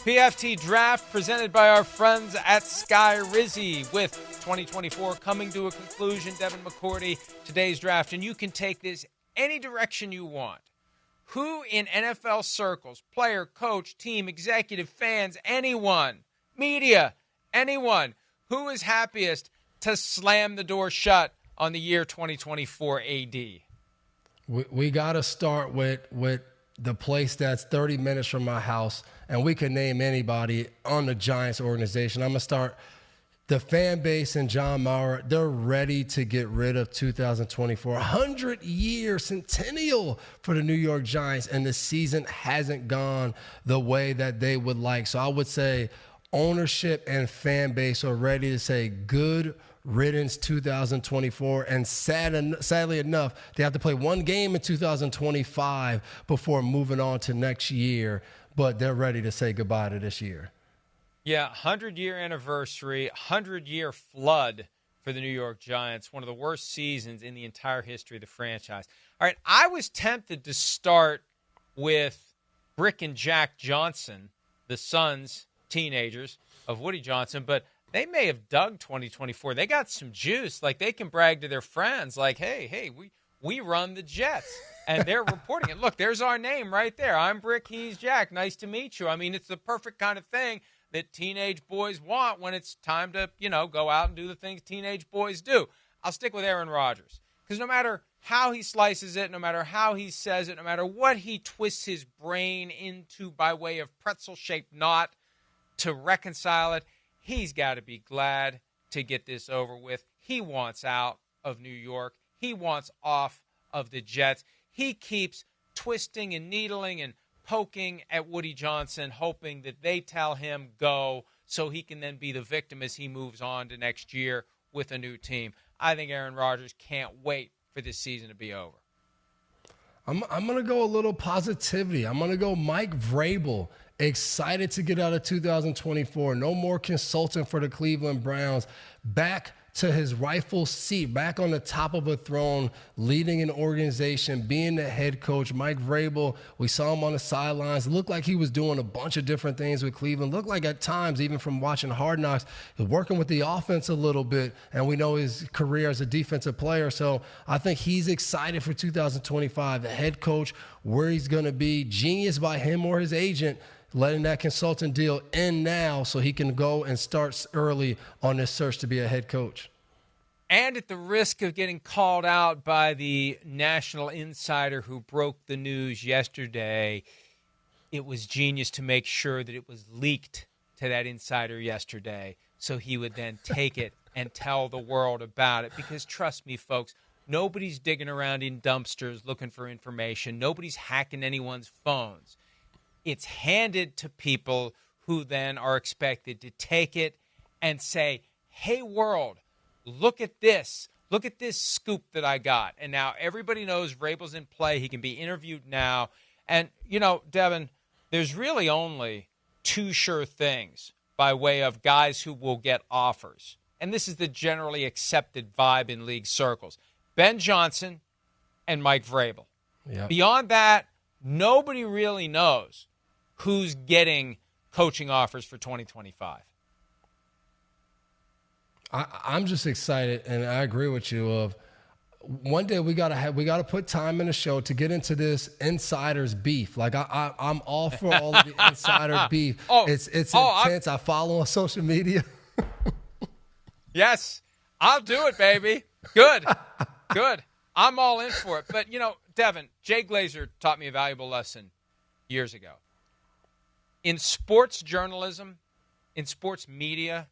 PFT Draft presented by our friends at Sky Rizzy with 2024 coming to a conclusion. Devin McCourty, today's draft, and you can take this any direction you want. Who in NFL circles, player, coach, team, executive, fans, anyone, media, anyone, who is happiest to slam the door shut on the year 2024 AD? We got to start with the place that's 30 minutes from my house, and we can name anybody on the Giants organization. I'm going to start the fan base and John Maurer. They're ready to get rid of 2024. 100-year centennial for the New York Giants, and the season hasn't gone the way that they would like. So I would say ownership and fan base are ready to say good riddance 2024, and sadly enough, they have to play one game in 2025 before moving on to next year, but they're ready to say goodbye to this year. Yeah, 100-year anniversary, 100-year flood for the New York Giants, one of the worst seasons in the entire history of the franchise. All right, I was tempted to start with Brick and Jack Johnson, the sons, teenagers of Woody Johnson, but they may have dug 2024. They got some juice. Like, they can brag to their friends, like, hey, we run the Jets. And they're reporting it. Look, there's our name right there. I'm Brick, he's Jack. Nice to meet you. I mean, it's the perfect kind of thing that teenage boys want when it's time to, go out and do the things teenage boys do. I'll stick with Aaron Rodgers. Because no matter how he slices it, no matter how he says it, no matter what he twists his brain into by way of pretzel-shaped knot to reconcile it, he's got to be glad to get this over with. He wants out of New York. He wants off of the Jets. He keeps twisting and needling and poking at Woody Johnson, hoping that they tell him go so he can then be the victim as he moves on to next year with a new team. I think Aaron Rodgers can't wait for this season to be over. I'm going to go a little positivity. I'm going to go Mike Vrabel. Excited to get out of 2024. No more consultant for the Cleveland Browns. Back to his rightful seat, back on the top of a throne, leading an organization, being the head coach. Mike Vrabel, we saw him on the sidelines. Looked like he was doing a bunch of different things with Cleveland. Looked like at times, even from watching Hard Knocks, he was working with the offense a little bit, and we know his career as a defensive player. So I think he's excited for 2025. The head coach, where he's going to be, genius by him or his agent, letting that consultant deal end now so he can go and start early on this search to be a head coach. And at the risk of getting called out by the national insider who broke the news yesterday, it was genius to make sure that it was leaked to that insider yesterday so he would then take it and tell the world about it. Because trust me, folks, nobody's digging around in dumpsters looking for information. Nobody's hacking anyone's phones. It's handed to people who then are expected to take it and say, hey, world, look at this. Look at this scoop that I got. And now everybody knows Vrabel's in play. He can be interviewed now. And, Devin, there's really only two sure things by way of guys who will get offers. And this is the generally accepted vibe in league circles. Ben Johnson and Mike Vrabel. Yep. Beyond that, nobody really knows who's getting coaching offers for 2025. I'm just excited, and I agree with you. Of one day we gotta put time in the show to get into this insiders beef. Like I'm all for all of the insider beef. It's intense. I follow on social media. Yes, I'll do it, baby. Good. I'm all in for it. But Devin, Jay Glazer taught me a valuable lesson years ago. In sports journalism, in sports media,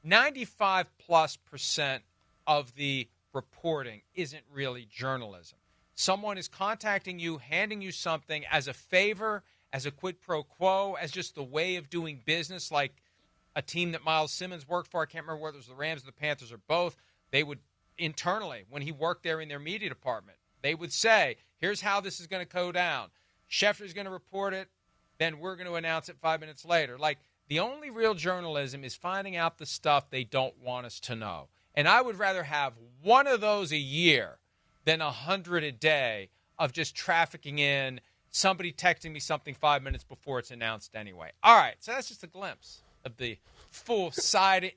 95+% of the reporting isn't really journalism. Someone is contacting you, handing you something as a favor, as a quid pro quo, as just the way of doing business, like a team that Miles Simmons worked for. I can't remember whether it was the Rams or the Panthers or both. They would internally, when he worked there in their media department, they would say, here's how this is going to go down. Schefter's going to report it. Then we're going to announce it 5 minutes later. Like, the only real journalism is finding out the stuff they don't want us to know. And I would rather have one of those a year than 100 a day of just trafficking in somebody texting me something 5 minutes before it's announced anyway. All right, so that's just a glimpse of the full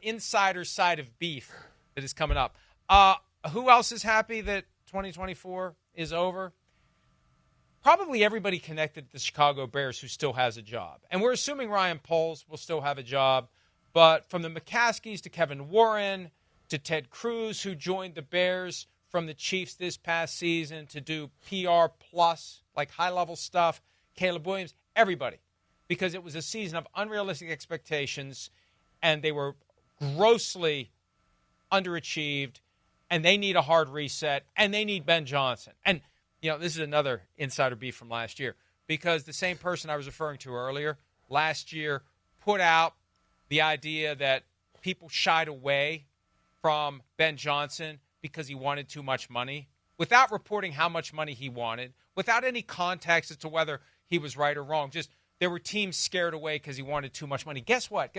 insider side of beef that is coming up. Who else is happy that 2024 is over? Probably everybody connected to the Chicago Bears who still has a job. And we're assuming Ryan Poles will still have a job. But from the McCaskies to Kevin Warren to Ted Cruz, who joined the Bears from the Chiefs this past season to do PR plus, like high-level stuff, Caleb Williams, everybody. Because it was a season of unrealistic expectations, and they were grossly underachieved, and they need a hard reset, and they need Ben Johnson. And this is another insider beef from last year, because the same person I was referring to earlier last year put out the idea that people shied away from Ben Johnson because he wanted too much money, without reporting how much money he wanted, without any context as to whether he was right or wrong. Just there were teams scared away because he wanted too much money. Guess what?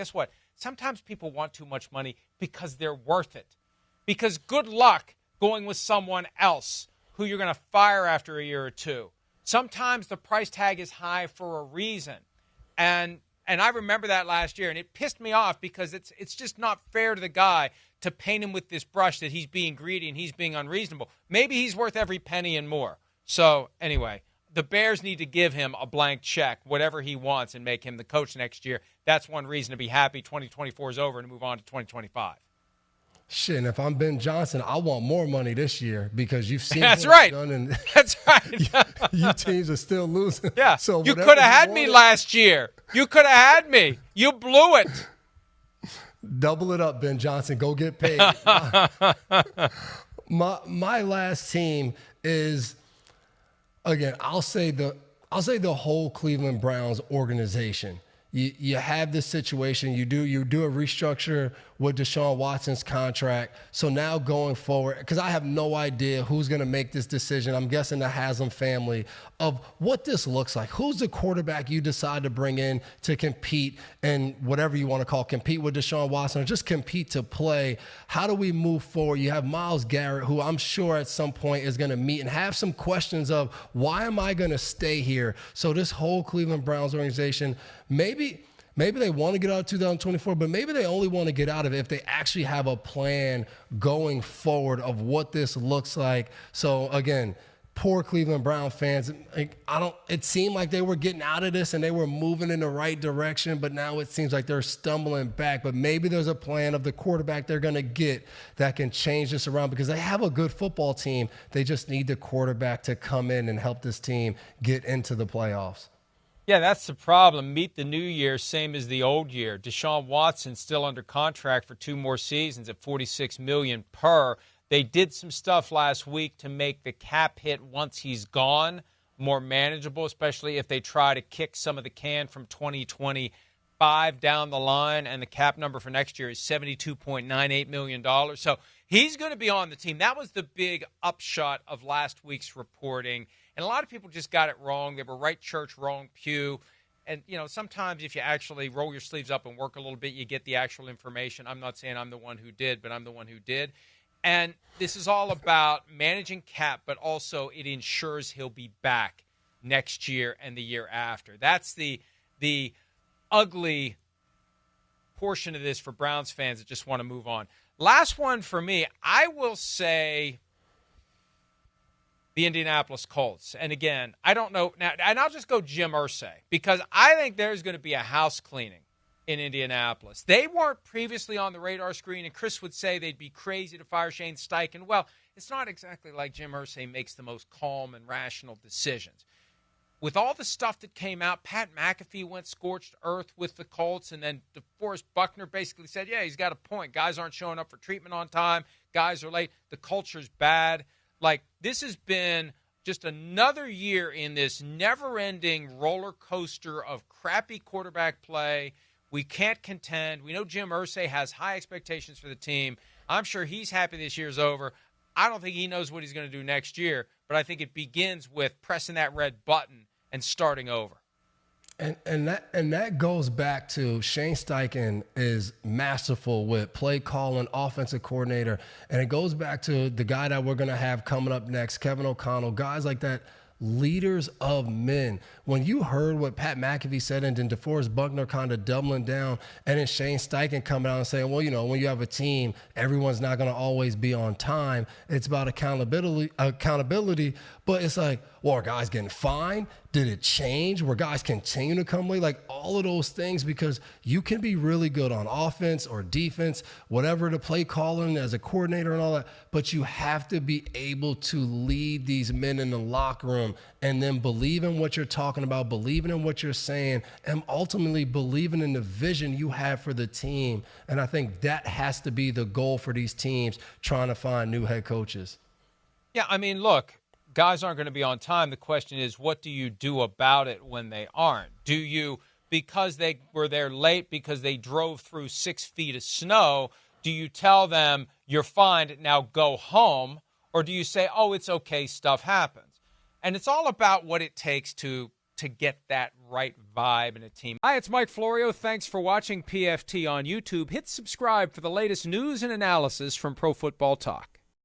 Sometimes people want too much money because they're worth it. Because good luck going with someone else who you're going to fire after a year or two. Sometimes the price tag is high for a reason. And I remember that last year, and it pissed me off because it's just not fair to the guy to paint him with this brush that he's being greedy and he's being unreasonable. Maybe he's worth every penny and more. So anyway, the Bears need to give him a blank check, whatever he wants, and make him the coach next year. That's one reason to be happy 2024 is over and move on to 2025. Shit, and if I'm Ben Johnson, I want more money this year because you've seen That's right. That's right. you teams are still losing. Yeah. So you could have had me last year. You could have had me. You blew it. Double it up, Ben Johnson. Go get paid. My last team is, again, I'll say the whole Cleveland Browns organization. You have this situation. You do a restructure with Deshaun Watson's contract. So now going forward, because I have no idea who's going to make this decision. I'm guessing the Haslam family of what this looks like. Who's the quarterback you decide to bring in to compete and whatever you want to call compete with Deshaun Watson or just compete to play? How do we move forward? You have Myles Garrett, who I'm sure at some point is going to meet and have some questions of why am I going to stay here? So this whole Cleveland Browns organization, maybe they want to get out of 2024, but maybe they only want to get out of it if they actually have a plan going forward of what this looks like. So again, poor Cleveland Brown fans. It seemed like they were getting out of this and they were moving in the right direction, but now it seems like they're stumbling back. But maybe there's a plan of the quarterback they're going to get that can change this around because they have a good football team. They just need the quarterback to come in and help this team get into the playoffs. Yeah, that's the problem. Meet the new year, same as the old year. Deshaun Watson still under contract for 2 more seasons at $46 million per. They did some stuff last week to make the cap hit once he's gone more manageable, especially if they try to kick some of the can from 2025 down the line. And the cap number for next year is $72.98 million. So he's going to be on the team. That was the big upshot of last week's reporting. And a lot of people just got it wrong. They were right church, wrong pew. And, sometimes if you actually roll your sleeves up and work a little bit, you get the actual information. I'm not saying I'm the one who did, but I'm the one who did. And this is all about managing cap, but also it ensures he'll be back next year and the year after. That's the ugly portion of this for Browns fans that just want to move on. Last one for me, I will say the Indianapolis Colts. And again, I don't know now, and I'll just go Jim Irsay because I think there's going to be a house cleaning in Indianapolis. They weren't previously on the radar screen, and Chris would say they'd be crazy to fire Shane Steichen. Well, it's not exactly like Jim Irsay makes the most calm and rational decisions. With all the stuff that came out, Pat McAfee went scorched earth with the Colts, and then DeForest Buckner basically said, yeah, he's got a point. Guys aren't showing up for treatment on time. Guys are late. The culture's bad. Like, this has been just another year in this never-ending roller coaster of crappy quarterback play. We can't contend. We know Jim Irsay has high expectations for the team. I'm sure he's happy this year's over. I don't think he knows what he's going to do next year, but I think it begins with pressing that red button and starting over. And that goes back to Shane Steichen is masterful with play calling, offensive coordinator, and it goes back to the guy that we're going to have coming up next, Kevin O'Connell, guys like that. leaders of men. When you heard what Pat McAfee said and then DeForest Buckner kind of doubling down and then Shane Steichen coming out and saying, well, when you have a team, everyone's not going to always be on time. It's about accountability. But it's like, well, are guys getting fined? Did it change? Were guys continue to come late? Like all of those things, because you can be really good on offense or defense, whatever the play calling as a coordinator and all that, but you have to be able to lead these men in the locker room and then believe in what you're talking about, believing in what you're saying, and ultimately believing in the vision you have for the team. And I think that has to be the goal for these teams trying to find new head coaches. Yeah, I mean, look, guys aren't going to be on time. The question is, what do you do about it when they aren't? Do you, because they were there late because they drove through 6 feet of snow, do you tell them you're fine, now go home? Or do you say, oh, it's okay, stuff happens? And it's all about what it takes to get that right vibe in a team. Hi, it's Mike Florio. Thanks for watching PFT on YouTube. Hit subscribe for the latest news and analysis from Pro Football Talk.